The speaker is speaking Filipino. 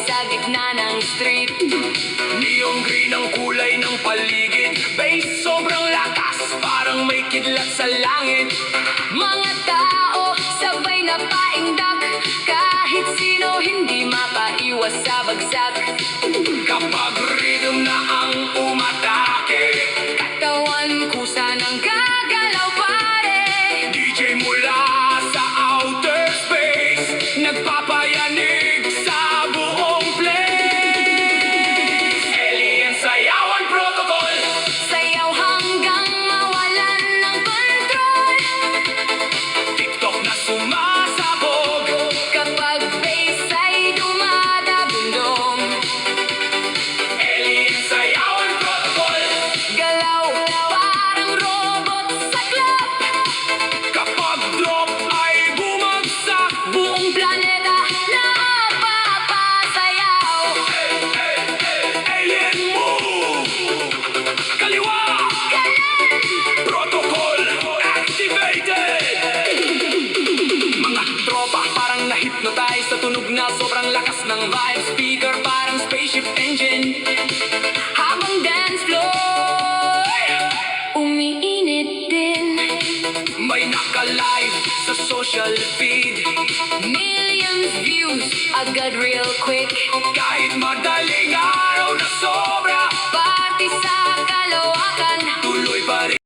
sa gitna ng street. Neon green ang kulay ng paligid. Bass sobrang lakas, parang may kidlat sa langit. Mga tao sabay na paingdak, kahit sino hindi makaiwas sa bagsak. Kapag rhythm na ang umatake, Katawan kusa ng gagalaw pare. DJ mula sa outer space, nagpapayanig sa buong place. Alien sayawan protocol, Sayaw hanggang mawalan ng kontrol. TikTok na sumasabog. Kapag bass ay dumadabindong, Alien sayawan protocol, galaw parang robot sa club. kapag drop ay bumagsak. Buong planeta napapasayaw. Alien move, kaliwa, protocol activated. Mga tropa parang na-hypnotize sa tunog na sobrang lakas ng vibe. Speaker parang spaceship engine. Habang dance floor umiinit din. May naka-live sa social feed. Millions views agad real quick. Kahit madaling araw na sobra, Party sa kalawakan. tuloy pa rin.